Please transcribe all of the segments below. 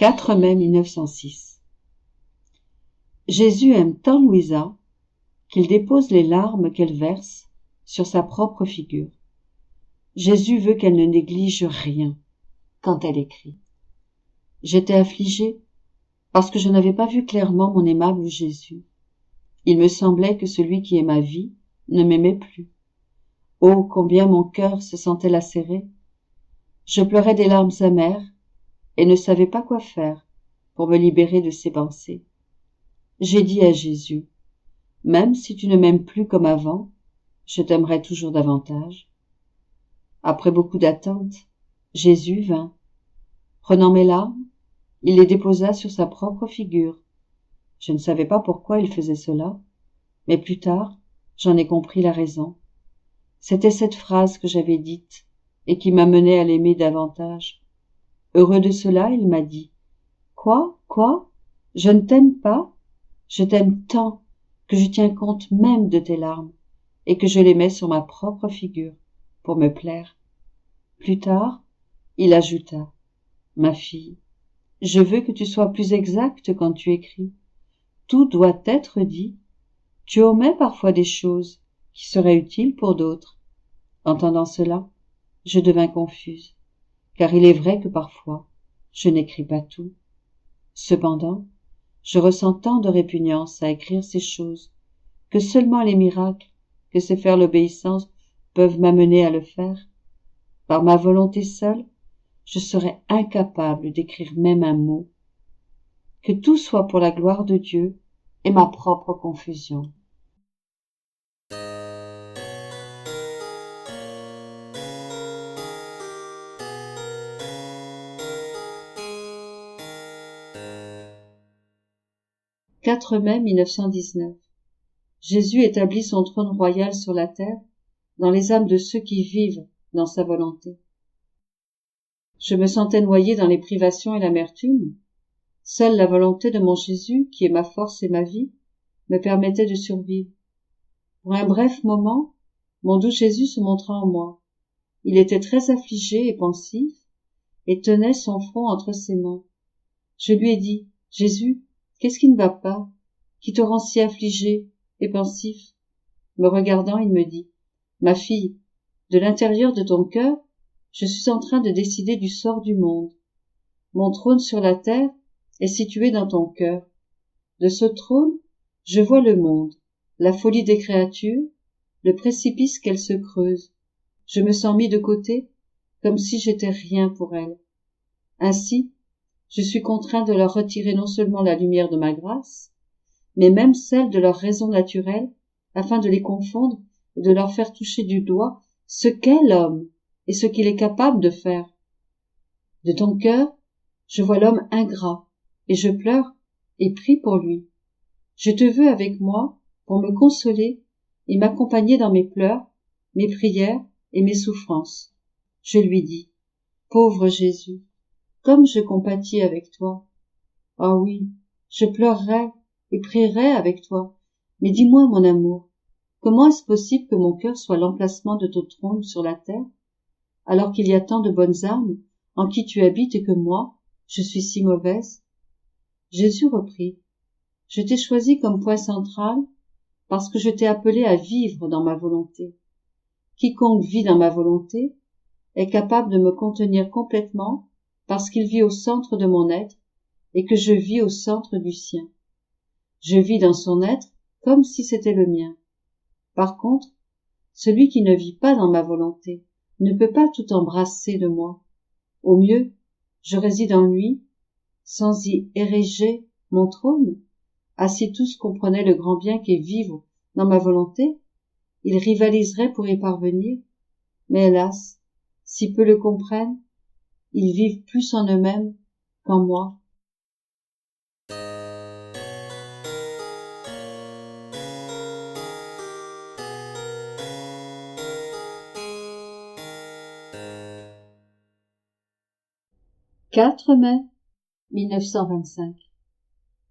4 mai 1906. Jésus aime tant Louisa qu'il dépose les larmes qu'elle verse sur sa propre figure. Jésus veut qu'elle ne néglige rien quand elle écrit. J'étais affligée parce que je n'avais pas vu clairement mon aimable Jésus. Il me semblait que celui qui est ma vie ne m'aimait plus. Oh, combien mon cœur se sentait lacéré. Je pleurais des larmes amères et ne savais pas quoi faire pour me libérer de ces pensées. J'ai dit à Jésus, « Même si tu ne m'aimes plus comme avant, je t'aimerai toujours davantage. » Après beaucoup d'attentes, Jésus vint. Prenant mes larmes, il les déposa sur sa propre figure. Je ne savais pas pourquoi il faisait cela, mais plus tard, j'en ai compris la raison. C'était cette phrase que j'avais dite et qui m'amenait à l'aimer davantage. Heureux de cela, il m'a dit, « Quoi? Je ne t'aime pas? Je t'aime tant que je tiens compte même de tes larmes et que je les mets sur ma propre figure pour me plaire. » Plus tard, il ajouta, « Ma fille, je veux que tu sois plus exacte quand tu écris. Tout doit être dit. Tu omets parfois des choses qui seraient utiles pour d'autres. » Entendant cela, je devins confuse, car il est vrai que parfois, je n'écris pas tout. Cependant, je ressens tant de répugnance à écrire ces choses que seulement les miracles que sait faire l'obéissance peuvent m'amener à le faire. Par ma volonté seule, je serais incapable d'écrire même un mot. Que tout soit pour la gloire de Dieu et ma propre confusion. « 4 mai 1919. Jésus établit son trône royal sur la terre, dans les âmes de ceux qui vivent dans sa volonté. Je me sentais noyée dans les privations et l'amertume. Seule la volonté de mon Jésus, qui est ma force et ma vie, me permettait de survivre. Pour un bref moment, mon doux Jésus se montra en moi. Il était très affligé et pensif, et tenait son front entre ses mains. Je lui ai dit, « Jésus, qu'est-ce qui ne va pas, qui te rend si affligé et pensif ?» Me regardant, il me dit, « Ma fille, de l'intérieur de ton cœur, je suis en train de décider du sort du monde. Mon trône sur la terre est situé dans ton cœur. De ce trône, je vois le monde, la folie des créatures, le précipice qu'elles se creusent. Je me sens mis de côté, comme si j'étais rien pour elles. Ainsi, je suis contraint de leur retirer non seulement la lumière de ma grâce, mais même celle de leur raison naturelle, afin de les confondre et de leur faire toucher du doigt ce qu'est l'homme et ce qu'il est capable de faire. De ton cœur, je vois l'homme ingrat, et je pleure et prie pour lui. Je te veux avec moi pour me consoler et m'accompagner dans mes pleurs, mes prières et mes souffrances. Je lui dis, pauvre Jésus, comme je compatis avec toi. Ah oui, je pleurerai et prierai avec toi. Mais dis-moi, mon amour, comment est-ce possible que mon cœur soit l'emplacement de ton trône sur la terre, alors qu'il y a tant de bonnes âmes en qui tu habites et que moi, je suis si mauvaise? Jésus reprit, je t'ai choisi comme point central parce que je t'ai appelé à vivre dans ma volonté. Quiconque vit dans ma volonté est capable de me contenir complètement parce qu'il vit au centre de mon être et que je vis au centre du sien. Je vis dans son être comme si c'était le mien. Par contre, celui qui ne vit pas dans ma volonté ne peut pas tout embrasser de moi. Au mieux, je réside en lui, sans y ériger mon trône. Ah, si tous comprenaient le grand bien qu'est vivre dans ma volonté, ils rivaliseraient pour y parvenir. Mais hélas, si peu le comprennent, ils vivent plus en eux-mêmes qu'en moi. « 4 mai 1925.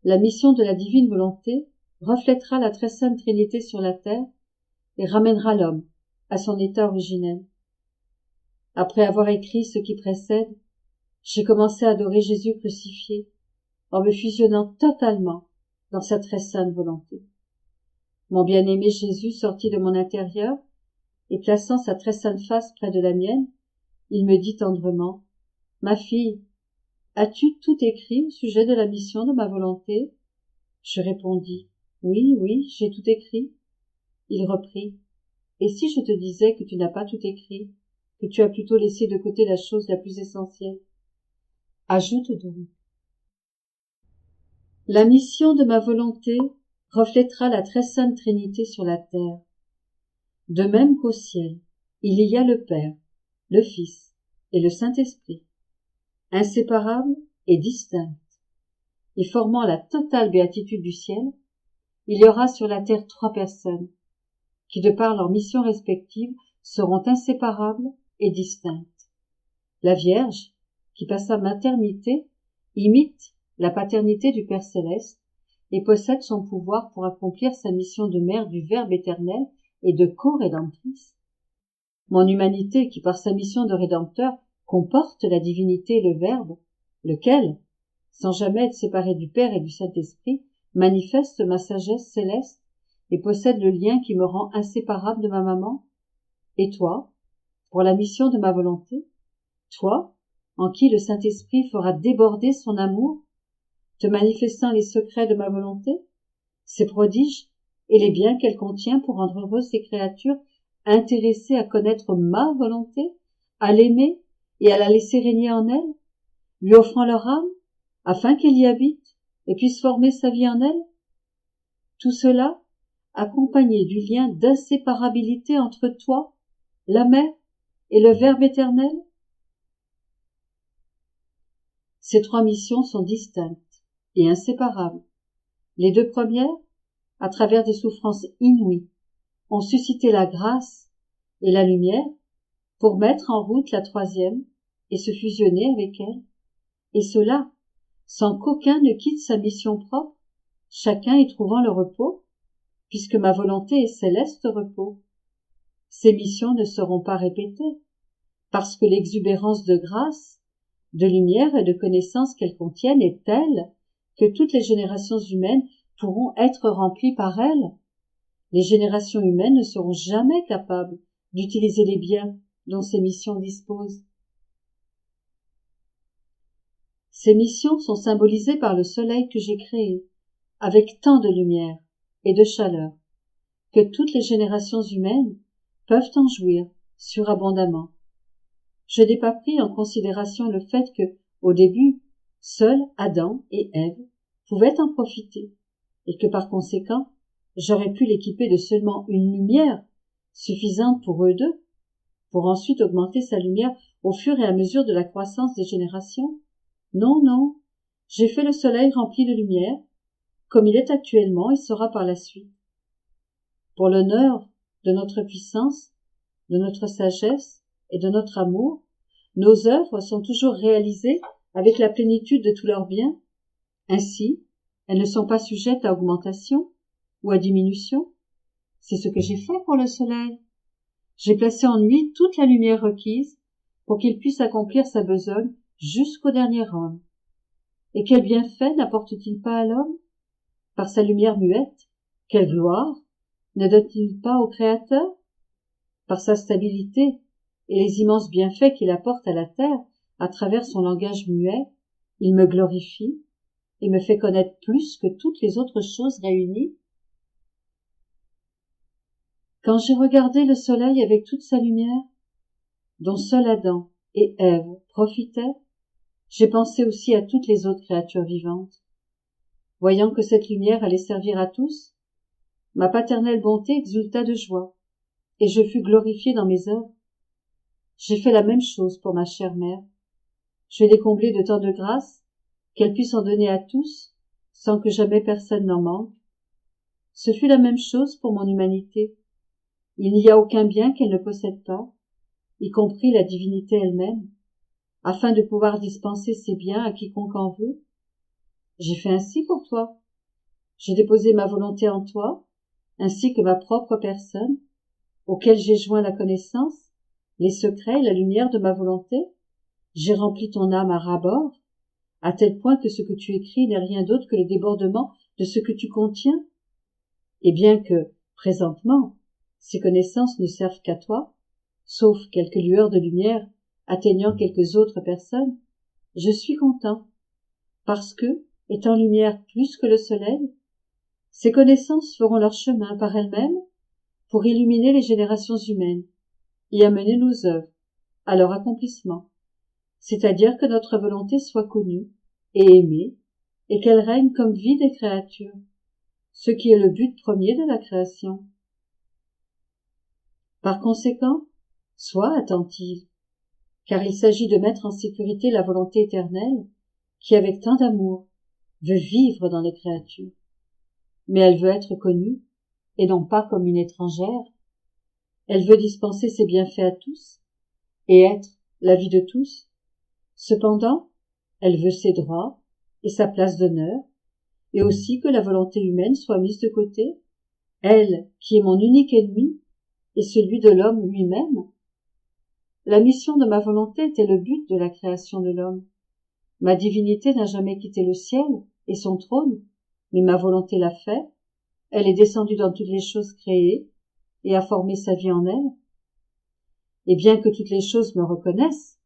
La mission de la divine volonté reflètera la très sainte Trinité sur la terre et ramènera l'homme à son état originel. Après avoir écrit ce qui précède, J'ai commencé à adorer Jésus crucifié, en me fusionnant totalement dans sa très sainte volonté. Mon bien-aimé Jésus sortit de mon intérieur, et plaçant sa très sainte face près de la mienne, il me dit tendrement, « Ma fille, as-tu tout écrit au sujet de la mission de ma volonté ?» Je répondis, « Oui, oui, j'ai tout écrit. » Il reprit, « Et si je te disais que tu n'as pas tout écrit, que tu as plutôt laissé de côté la chose la plus essentielle ? Ajoute donc. La mission de ma volonté reflètera la très sainte Trinité sur la terre. De même qu'au ciel, il y a le Père, le Fils et le Saint-Esprit, inséparables et distincts, et formant la totale béatitude du ciel, il y aura sur la terre 3 personnes, qui de par leurs missions respectives seront inséparables et distinctes. La Vierge, qui par sa maternité imite la paternité du Père céleste et possède son pouvoir pour accomplir sa mission de mère du Verbe éternel et de co-rédemptrice. Mon humanité, qui par sa mission de rédempteur comporte la divinité et le Verbe, lequel, sans jamais être séparé du Père et du Saint-Esprit, manifeste ma sagesse céleste et possède le lien qui me rend inséparable de ma maman. Et toi, pour la mission de ma volonté, toi, en qui le Saint-Esprit fera déborder son amour, te manifestant les secrets de ma volonté, ses prodiges et les biens qu'elle contient pour rendre heureuses ses créatures intéressées à connaître ma volonté, à l'aimer et à la laisser régner en elle, lui offrant leur âme, afin qu'elle y habite et puisse former sa vie en elle. Tout cela accompagné du lien d'inséparabilité entre toi, la Mère, et le Verbe éternel. Ces 3 missions sont distinctes et inséparables. Les 2 premières, à travers des souffrances inouïes, ont suscité la grâce et la lumière pour mettre en route la 3e et se fusionner avec elle, et cela sans qu'aucun ne quitte sa mission propre, chacun y trouvant le repos, puisque ma volonté est céleste repos. Ces missions ne seront pas répétées, parce que l'exubérance de grâce, de lumière et de connaissance qu'elles contiennent est telle que toutes les générations humaines pourront être remplies par elles. Les générations humaines ne seront jamais capables d'utiliser les biens dont ces missions disposent. Ces missions sont symbolisées par le soleil que j'ai créé, avec tant de lumière et de chaleur, que toutes les générations humaines peuvent en jouir surabondamment. Je n'ai pas pris en considération le fait que, au début, seuls Adam et Ève pouvaient en profiter, et que par conséquent, j'aurais pu l'équiper de seulement une lumière suffisante pour eux deux, pour ensuite augmenter sa lumière au fur et à mesure de la croissance des générations. Non, non, j'ai fait le soleil rempli de lumière, comme il est actuellement et sera par la suite. Pour l'honneur de notre puissance, de notre sagesse et de notre amour, nos œuvres sont toujours réalisées avec la plénitude de tous leurs biens. Ainsi, elles ne sont pas sujettes à augmentation ou à diminution. C'est ce que j'ai fait pour le soleil. J'ai placé en lui toute la lumière requise pour qu'il puisse accomplir sa besogne jusqu'au dernier homme. Et quel bienfait n'apporte-t-il pas à l'homme? Par sa lumière muette, quelle gloire ne donne-t-il pas au Créateur? Par sa stabilité et les immenses bienfaits qu'il apporte à la terre à travers son langage muet, il me glorifie et me fait connaître plus que toutes les autres choses réunies. Quand j'ai regardé le soleil avec toute sa lumière, dont seul Adam et Ève profitaient, j'ai pensé aussi à toutes les autres créatures vivantes. Voyant que cette lumière allait servir à tous, ma paternelle bonté exulta de joie, et je fus glorifié dans mes œuvres. J'ai fait la même chose pour ma chère mère. Je l'ai comblée de tant de grâce qu'elle puisse en donner à tous, sans que jamais personne n'en manque. Ce fut la même chose pour mon humanité. Il n'y a aucun bien qu'elle ne possède pas, y compris la divinité elle-même, afin de pouvoir dispenser ses biens à quiconque en veut. J'ai fait ainsi pour toi. J'ai déposé ma volonté en toi, ainsi que ma propre personne, auquel j'ai joint la connaissance, les secrets et la lumière de ma volonté. j'ai rempli ton âme à ras-bord, à tel point que ce que tu écris n'est rien d'autre que le débordement de ce que tu contiens? Et bien que, présentement, ces connaissances ne servent qu'à toi, sauf quelques lueurs de lumière atteignant quelques autres personnes, je suis content, parce que, étant lumière plus que le soleil, ces connaissances feront leur chemin par elles-mêmes pour illuminer les générations humaines et amener nos œuvres à leur accomplissement, c'est-à-dire que notre volonté soit connue et aimée et qu'elle règne comme vie des créatures, ce qui est le but premier de la création. Par conséquent, sois attentive, car il s'agit de mettre en sécurité la volonté éternelle qui, avec tant d'amour, veut vivre dans les créatures. Mais elle veut être connue, et non pas comme une étrangère. Elle veut dispenser ses bienfaits à tous, et être la vie de tous. Cependant, elle veut ses droits et sa place d'honneur, et aussi que la volonté humaine soit mise de côté, elle qui est mon unique ennemi, et celui de l'homme lui-même. La mission de ma volonté était le but de la création de l'homme. Ma divinité n'a jamais quitté le ciel et son trône, mais ma volonté l'a fait. Elle est descendue dans toutes les choses créées et a formé sa vie en elles. Et bien que toutes les choses me reconnaissent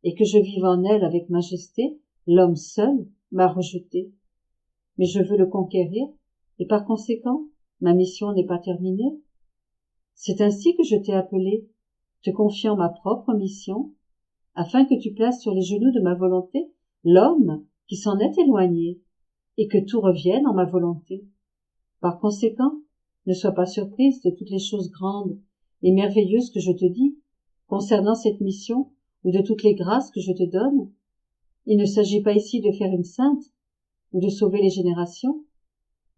et que je vive en elles avec majesté, l'homme seul m'a rejeté. Mais je veux le conquérir et par conséquent, ma mission n'est pas terminée. C'est ainsi que je t'ai appelé, te confiant ma propre mission, afin que tu places sur les genoux de ma volonté l'homme qui s'en est éloigné, et que tout revienne en ma volonté. Par conséquent, ne sois pas surprise de toutes les choses grandes et merveilleuses que je te dis concernant cette mission ou de toutes les grâces que je te donne. Il ne s'agit pas ici de faire une sainte ou de sauver les générations,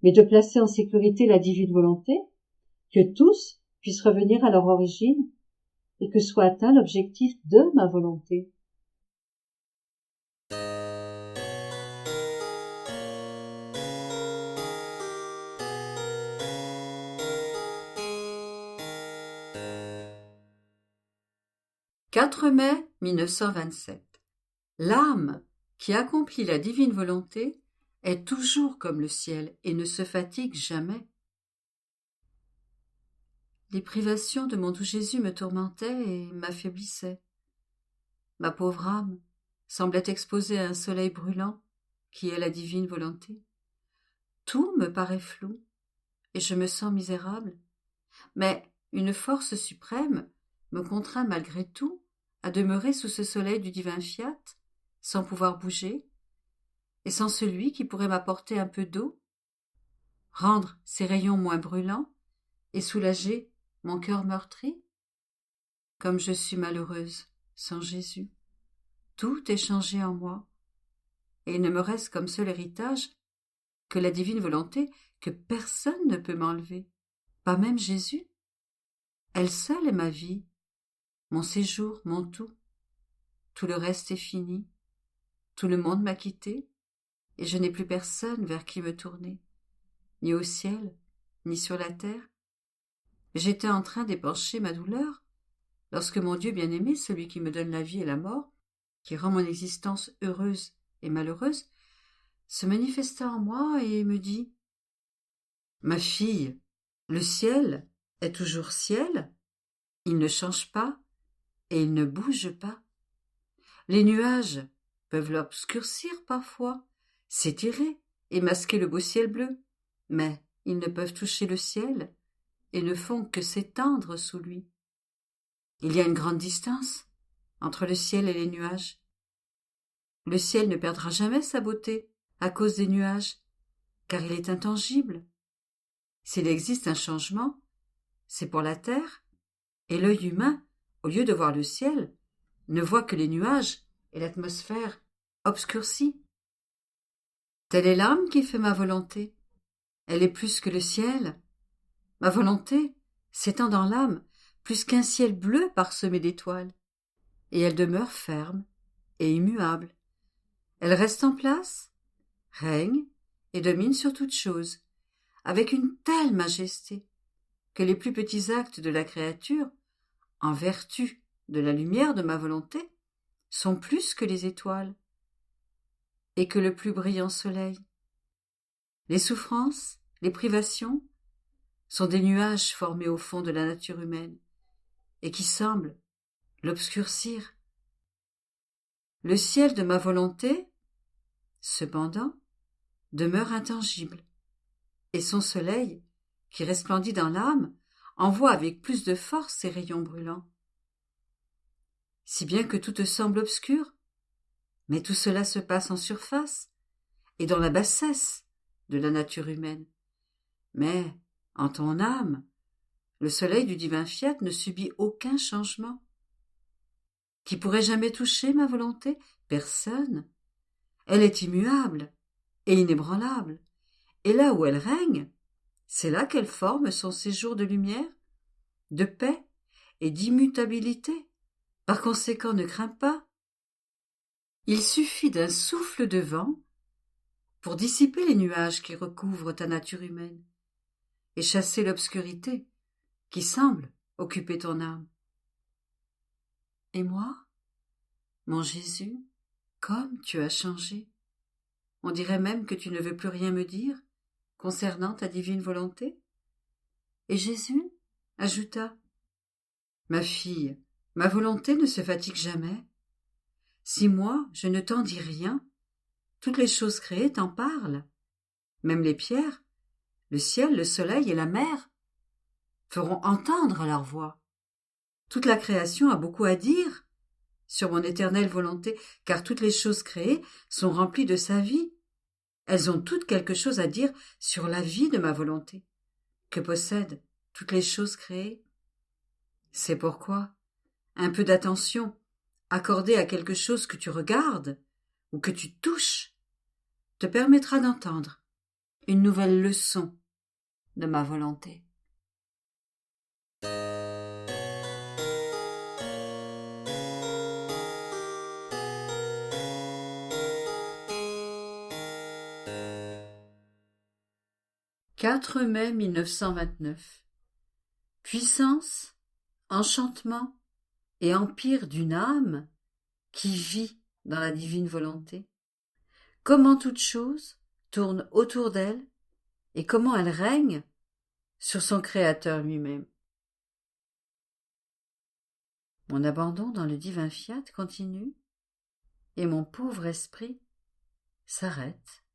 mais de placer en sécurité la divine volonté, que tous puissent revenir à leur origine et que soit atteint l'objectif de ma volonté. « 4 mai 1927. L'âme qui accomplit la divine volonté est toujours comme le ciel et ne se fatigue jamais. Les privations de mon doux Jésus me tourmentaient et m'affaiblissaient. Ma pauvre âme semblait exposée à un soleil brûlant qui est la divine volonté. Tout me paraît flou et je me sens misérable, mais une force suprême me contraint malgré tout à demeurer sous ce soleil du divin fiat, sans pouvoir bouger, et sans celui qui pourrait m'apporter un peu d'eau, rendre ses rayons moins brûlants et soulager mon cœur meurtri. Comme je suis malheureuse sans Jésus, tout est changé en moi, et il ne me reste comme seul héritage que la divine volonté que personne ne peut m'enlever, pas même Jésus. Elle seule est ma vie, mon séjour, mon tout. Tout le reste est fini. Tout le monde m'a quitté, et je n'ai plus personne vers qui me tourner, ni au ciel, ni sur la terre. J'étais en train d'épancher ma douleur, lorsque mon Dieu bien-aimé, celui qui me donne la vie et la mort, qui rend mon existence heureuse et malheureuse, se manifesta en moi et me dit « Ma fille, le ciel est toujours ciel, il ne change pas et il ne bouge pas. Les nuages peuvent l'obscurcir parfois, s'étirer et masquer le beau ciel bleu, mais ils ne peuvent toucher le ciel et ne font que s'étendre sous lui. Il y a une grande distance entre le ciel et les nuages. Le ciel ne perdra jamais sa beauté à cause des nuages, car il est intangible. S'il existe un changement, c'est pour la terre, et l'œil humain, au lieu de voir le ciel, ne voit que les nuages et l'atmosphère obscurcie. Telle est l'âme qui fait ma volonté. Elle est plus que le ciel. Ma volonté s'étend dans l'âme plus qu'un ciel bleu parsemé d'étoiles, et elle demeure ferme et immuable. Elle reste en place, règne et domine sur toute chose, avec une telle majesté que les plus petits actes de la créature, en vertu de la lumière de ma volonté, sont plus que les étoiles et que le plus brillant soleil. Les souffrances, les privations sont des nuages formés au fond de la nature humaine et qui semblent l'obscurcir. Le ciel de ma volonté, cependant, demeure intangible, et son soleil, qui resplendit dans l'âme, envoie avec plus de force ses rayons brûlants. Si bien que tout te semble obscur, mais tout cela se passe en surface et dans la bassesse de la nature humaine. Mais, en ton âme, le soleil du divin fiat ne subit aucun changement. Qui pourrait jamais toucher ma volonté? Personne. Elle est immuable et inébranlable, et là où elle règne, c'est là qu'elle forme son séjour de lumière, de paix et d'immutabilité. Par conséquent, ne crains pas. Il suffit d'un souffle de vent pour dissiper les nuages qui recouvrent ta nature humaine et chasser l'obscurité qui semble occuper ton âme. Et moi, mon Jésus, comme tu as changé. On dirait même que tu ne veux plus rien me dire concernant ta divine volonté. Et Jésus ajouta, « Ma fille, ma volonté ne se fatigue jamais. Si moi, je ne t'en dis rien, toutes les choses créées t'en parlent. Même les pierres, le ciel, le soleil et la mer feront entendre leur voix. Toute la création a beaucoup à dire sur mon éternelle volonté, car toutes les choses créées sont remplies de sa vie. Elles ont toutes quelque chose à dire sur la vie de ma volonté, que possèdent toutes les choses créées. C'est pourquoi un peu d'attention accordée à quelque chose que tu regardes ou que tu touches te permettra d'entendre une nouvelle leçon de ma volonté. « 4 mai 1929. Puissance, enchantement et empire d'une âme qui vit dans la divine volonté. Comment toute chose tourne autour d'elle et comment elle règne sur son Créateur lui-même. Mon abandon dans le divin fiat continue et mon pauvre esprit s'arrête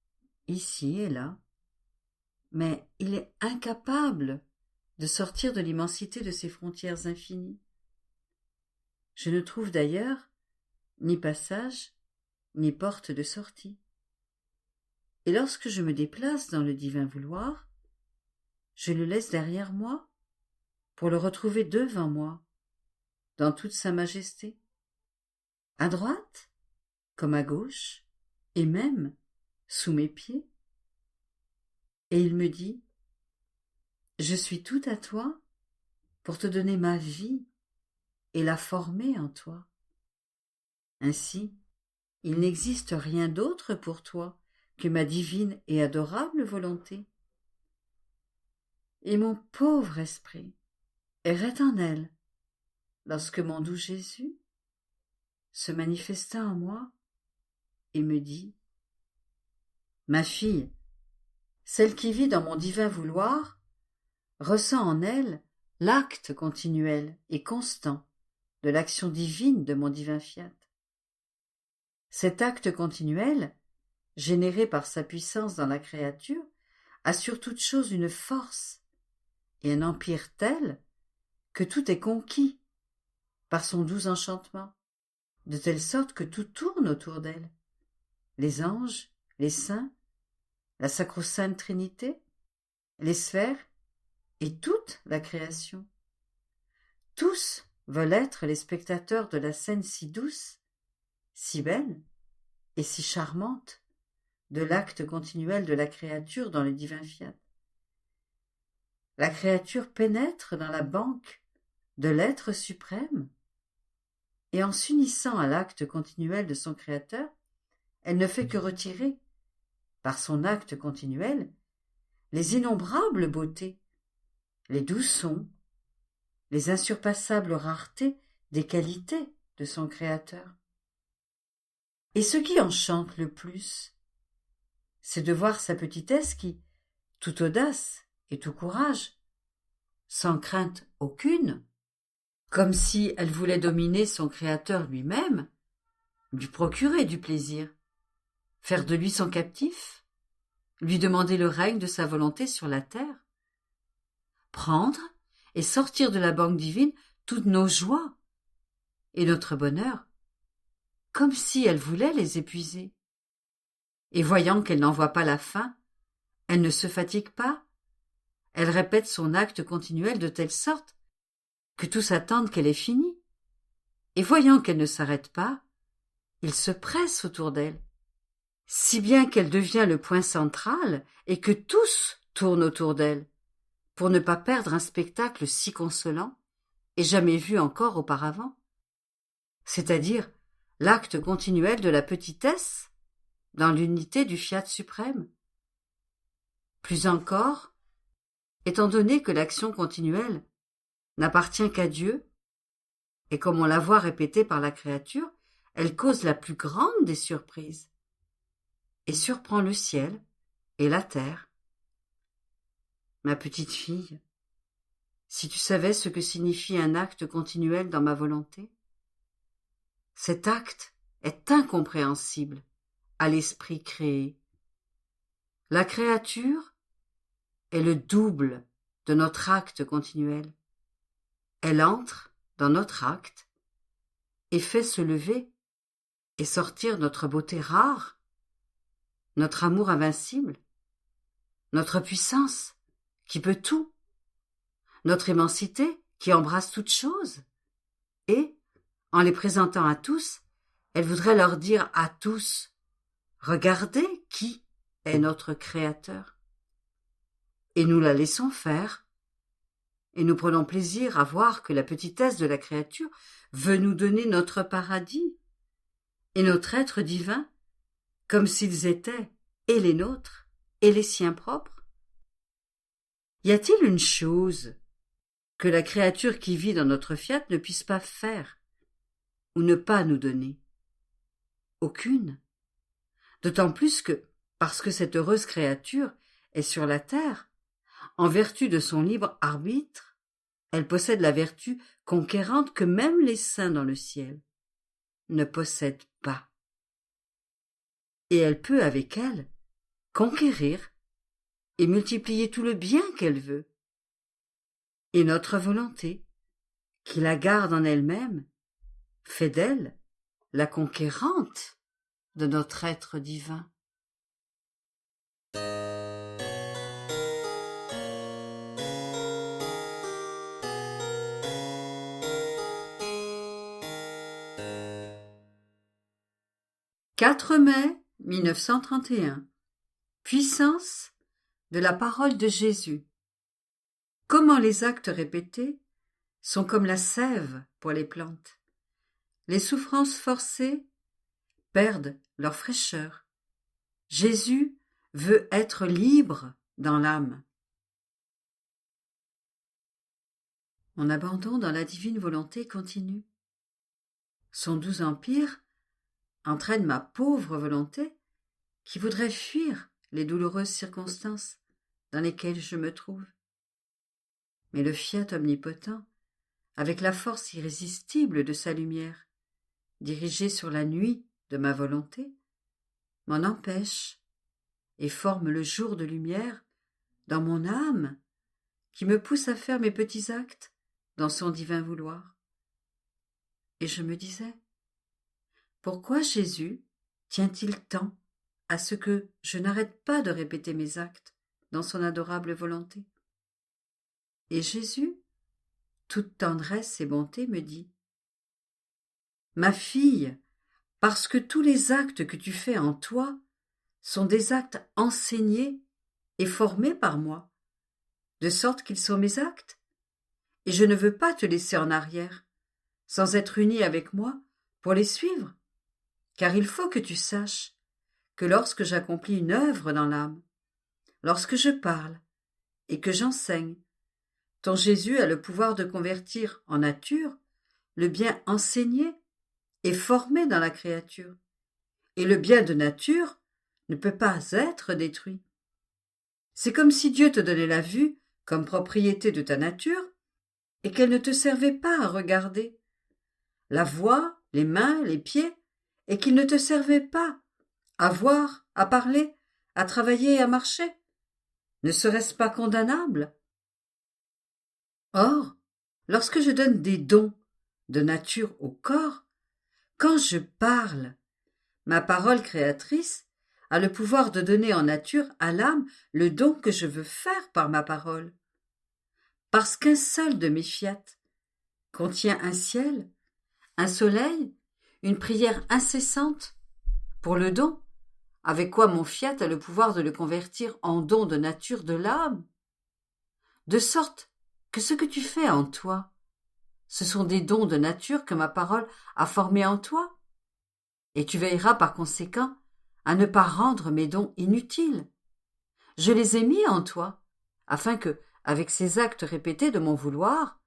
ici et là, mais il est incapable de sortir de l'immensité de ses frontières infinies. Je ne trouve d'ailleurs ni passage, ni porte de sortie. Et lorsque je me déplace dans le divin vouloir, je le laisse derrière moi pour le retrouver devant moi, dans toute sa majesté, à droite comme à gauche, et même sous mes pieds. Et il me dit, « Je suis tout à toi pour te donner ma vie et la former en toi. Ainsi, il n'existe rien d'autre pour toi que ma divine et adorable volonté. Et mon pauvre esprit errait en elle lorsque mon doux Jésus se manifesta en moi et me dit, « Ma fille, celle qui vit dans mon divin vouloir ressent en elle l'acte continuel et constant de l'action divine de mon divin fiat. Cet acte continuel, généré par sa puissance dans la créature, a sur toute chose une force et un empire tel que tout est conquis par son doux enchantement, de telle sorte que tout tourne autour d'elle. Les anges, les saints, la sacro-sainte Trinité, les sphères et toute la création. Tous veulent être les spectateurs de la scène si douce, si belle et si charmante de l'acte continuel de la créature dans le divin fiat. La créature pénètre dans la banque de l'être suprême et en s'unissant à l'acte continuel de son Créateur, elle ne fait que retirer, par son acte continuel, les innombrables beautés, les doux sons, les insurpassables raretés des qualités de son Créateur. Et ce qui enchante le plus, c'est de voir sa petitesse qui, toute audace et tout courage, sans crainte aucune, comme si elle voulait dominer son Créateur lui-même, lui procurer du plaisir, faire de lui son captif, lui demander le règne de sa volonté sur la terre, prendre et sortir de la banque divine toutes nos joies et notre bonheur, comme si elle voulait les épuiser. Et voyant qu'elle n'en voit pas la fin, elle ne se fatigue pas, elle répète son acte continuel de telle sorte que tous attendent qu'elle ait fini. Et voyant qu'elle ne s'arrête pas, ils se pressent autour d'elle, si bien qu'elle devient le point central et que tous tournent autour d'elle, pour ne pas perdre un spectacle si consolant et jamais vu encore auparavant, c'est-à-dire l'acte continuel de la petitesse dans l'unité du fiat suprême. Plus encore, étant donné que l'action continuelle n'appartient qu'à Dieu, et comme on la voit répétée par la créature, elle cause la plus grande des surprises, et surprend le ciel et la terre. Ma petite fille, si tu savais ce que signifie un acte continuel dans ma volonté, cet acte est incompréhensible à l'esprit créé. La créature est le double de notre acte continuel. Elle entre dans notre acte et fait se lever et sortir notre beauté rare, notre amour invincible, notre puissance qui peut tout, notre immensité qui embrasse toutes choses, et, en les présentant à tous, elle voudrait leur dire à tous « Regardez qui est notre Créateur ». Et nous la laissons faire, et nous prenons plaisir à voir que la petitesse de la créature veut nous donner notre paradis et notre être divin, comme s'ils étaient et les nôtres et les siens propres. Y a-t-il une chose que la créature qui vit dans notre fiat ne puisse pas faire ou ne pas nous donner? Aucune. D'autant plus que, parce que cette heureuse créature est sur la terre, en vertu de son libre arbitre, elle possède la vertu conquérante que même les saints dans le ciel ne possèdent pas. Et elle peut, avec elle, conquérir et multiplier tout le bien qu'elle veut. Et notre volonté, qui la garde en elle-même, fait d'elle la conquérante de notre être divin. « 4 mai 1931. Puissance de la parole de Jésus. Comment les actes répétés sont comme la sève pour les plantes. Les souffrances forcées perdent leur fraîcheur. Jésus veut être libre dans l'âme. Mon abandon dans la divine volonté continue. Son doux empire entraîne ma pauvre volonté qui voudrait fuir les douloureuses circonstances dans lesquelles je me trouve. Mais le fiat omnipotent, avec la force irrésistible de sa lumière, dirigée sur la nuit de ma volonté, m'en empêche et forme le jour de lumière dans mon âme qui me pousse à faire mes petits actes dans son divin vouloir. Et je me disais, pourquoi Jésus tient-il tant à ce que je n'arrête pas de répéter mes actes dans son adorable volonté? Et Jésus, toute tendresse et bonté, me dit « Ma fille, parce que tous les actes que tu fais en toi sont des actes enseignés et formés par moi, de sorte qu'ils sont mes actes, et je ne veux pas te laisser en arrière, sans être unie avec moi pour les suivre, car il faut que tu saches que lorsque j'accomplis une œuvre dans l'âme, lorsque je parle et que j'enseigne, ton Jésus a le pouvoir de convertir en nature le bien enseigné et formé dans la créature, et le bien de nature ne peut pas être détruit. C'est comme si Dieu te donnait la vue comme propriété de ta nature et qu'elle ne te servait pas à regarder, la voix, les mains, les pieds, et qu'il ne te servait pas à voir, à parler, à travailler et à marcher. Ne serait-ce pas condamnable? Or, lorsque je donne des dons de nature au corps, quand je parle, ma parole créatrice a le pouvoir de donner en nature à l'âme le don que je veux faire par ma parole. Parce qu'un seul de mes fiat contient un ciel, un soleil, une prière incessante pour le don, avec quoi mon fiat a le pouvoir de le convertir en don de nature de l'âme, de sorte que ce que tu fais en toi, ce sont des dons de nature que ma parole a formés en toi, et tu veilleras par conséquent à ne pas rendre mes dons inutiles. Je les ai mis en toi, afin que, avec ces actes répétés de mon vouloir,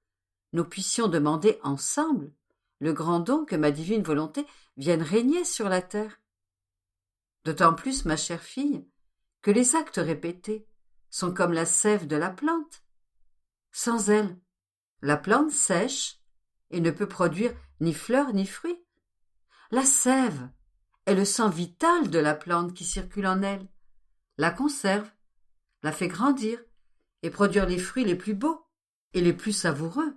nous puissions demander ensemble le grand don que ma divine volonté vienne régner sur la terre. D'autant plus, ma chère fille, que les actes répétés sont comme la sève de la plante. Sans elle, la plante sèche et ne peut produire ni fleurs ni fruits. La sève est le sang vital de la plante qui circule en elle, la conserve, la fait grandir et produire les fruits les plus beaux et les plus savoureux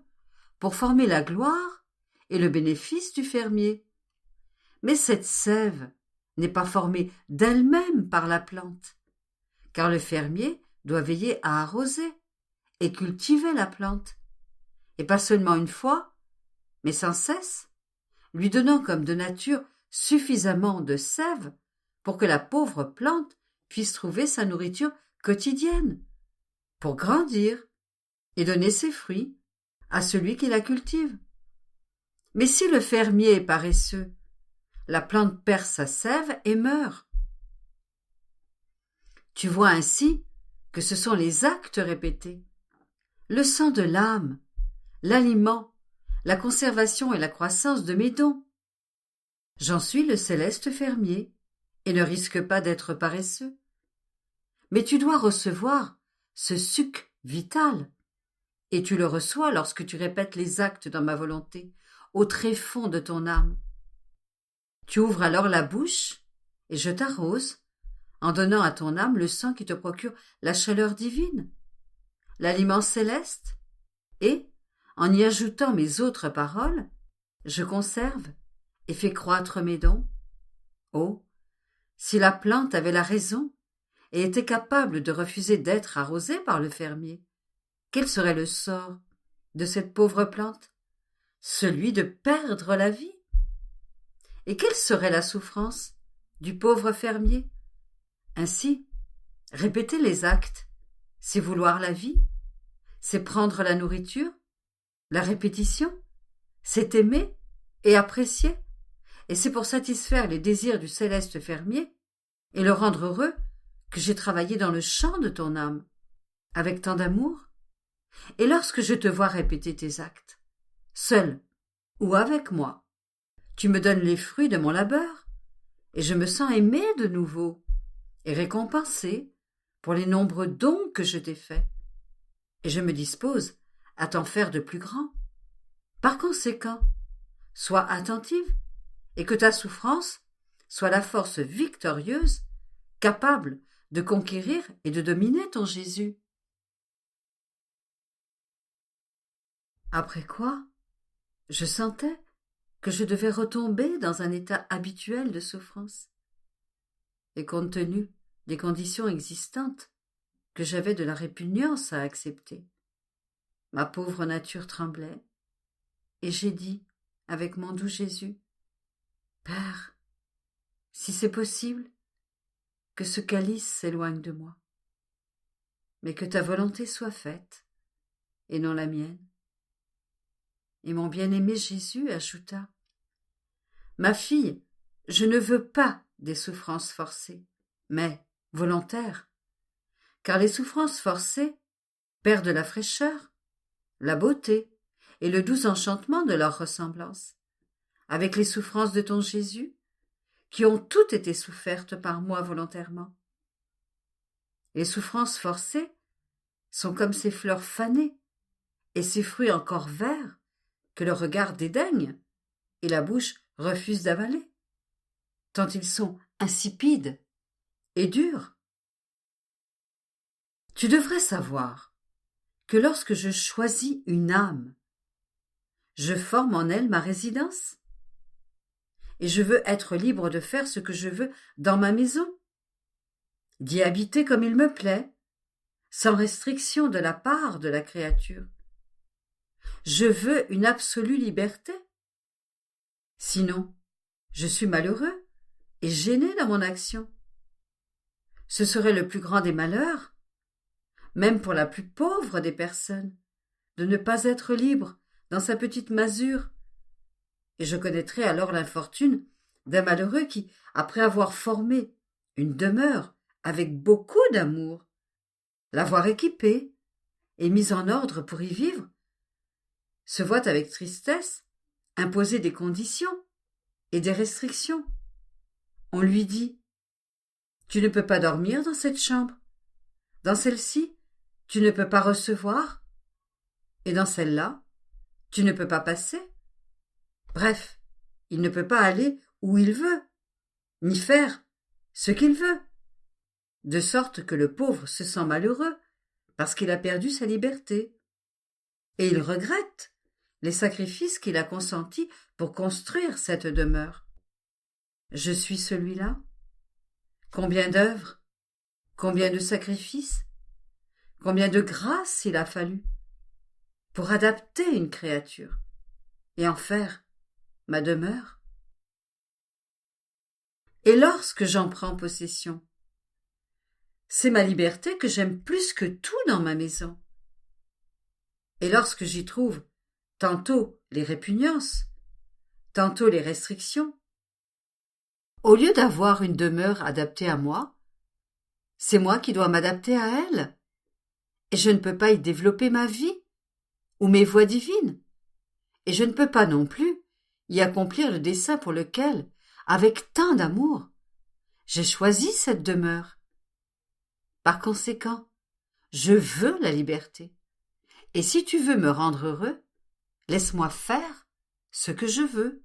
pour former la gloire et le bénéfice du fermier. Mais cette sève n'est pas formée d'elle-même par la plante, car le fermier doit veiller à arroser et cultiver la plante, et pas seulement une fois, mais sans cesse, lui donnant comme de nature suffisamment de sève pour que la pauvre plante puisse trouver sa nourriture quotidienne, pour grandir et donner ses fruits à celui qui la cultive. Mais si le fermier est paresseux, la plante perd sa sève et meurt. Tu vois ainsi que ce sont les actes répétés, le sang de l'âme, l'aliment, la conservation et la croissance de mes dons. J'en suis le céleste fermier et ne risque pas d'être paresseux. Mais tu dois recevoir ce suc vital, et tu le reçois lorsque tu répètes les actes dans ma volonté, au tréfonds de ton âme. Tu ouvres alors la bouche, et je t'arrose, en donnant à ton âme le sang qui te procure la chaleur divine, l'aliment céleste, et, en y ajoutant mes autres paroles, je conserve et fais croître mes dons. Oh, si la plante avait la raison et était capable de refuser d'être arrosée par le fermier, quel serait le sort de cette pauvre plante? Celui de perdre la vie. Et quelle serait la souffrance du pauvre fermier? Ainsi, répéter les actes, c'est vouloir la vie, c'est prendre la nourriture, la répétition, c'est aimer et apprécier, et c'est pour satisfaire les désirs du céleste fermier et le rendre heureux que j'ai travaillé dans le champ de ton âme, avec tant d'amour. Et lorsque je te vois répéter tes actes, seul ou avec moi, tu me donnes les fruits de mon labeur, et je me sens aimé de nouveau et récompensé pour les nombreux dons que je t'ai faits, et je me dispose à t'en faire de plus grands. Par conséquent, sois attentive, et que ta souffrance soit la force victorieuse, capable de conquérir et de dominer ton Jésus. Après quoi, je sentais que je devais retomber dans un état habituel de souffrance. Et compte tenu des conditions existantes, que j'avais de la répugnance à accepter, ma pauvre nature tremblait, et j'ai dit, avec mon doux Jésus, « Père, si c'est possible, que ce calice s'éloigne de moi, mais que ta volonté soit faite, et non la mienne. » Et mon bien-aimé Jésus ajouta, « Ma fille, je ne veux pas des souffrances forcées, mais volontaires, car les souffrances forcées perdent la fraîcheur, la beauté et le doux enchantement de leur ressemblance. Avec les souffrances de ton Jésus, qui ont toutes été souffertes par moi volontairement. Les souffrances forcées sont comme ces fleurs fanées et ces fruits encore verts que le regard dédaigne et la bouche refuse d'avaler, tant ils sont insipides et durs. Tu devrais savoir que lorsque je choisis une âme, je forme en elle ma résidence, et je veux être libre de faire ce que je veux dans ma maison, d'y habiter comme il me plaît, sans restriction de la part de la créature. Je veux une absolue liberté. Sinon, je suis malheureux et gêné dans mon action. Ce serait le plus grand des malheurs, même pour la plus pauvre des personnes, de ne pas être libre dans sa petite masure, et je connaîtrais alors l'infortune d'un malheureux qui, après avoir formé une demeure avec beaucoup d'amour, l'avoir équipée et mise en ordre pour y vivre, se voit avec tristesse imposer des conditions et des restrictions. On lui dit « Tu ne peux pas dormir dans cette chambre, dans celle-ci, tu ne peux pas recevoir, et dans celle-là, tu ne peux pas passer. » Bref, il ne peut pas aller où il veut, ni faire ce qu'il veut, de sorte que le pauvre se sent malheureux parce qu'il a perdu sa liberté. Et il regrette les sacrifices qu'il a consentis pour construire cette demeure. Je suis celui-là. Combien d'œuvres, combien de sacrifices, combien de grâces il a fallu pour adapter une créature et en faire ma demeure. Et lorsque j'en prends possession, c'est ma liberté que j'aime plus que tout dans ma maison. Et lorsque j'y trouve tantôt les répugnances, tantôt les restrictions, au lieu d'avoir une demeure adaptée à moi, c'est moi qui dois m'adapter à elle, et je ne peux pas y développer ma vie ou mes voies divines, et je ne peux pas non plus y accomplir le dessein pour lequel, avec tant d'amour, j'ai choisi cette demeure. Par conséquent, je veux la liberté, et si tu veux me rendre heureux, laisse-moi faire ce que je veux.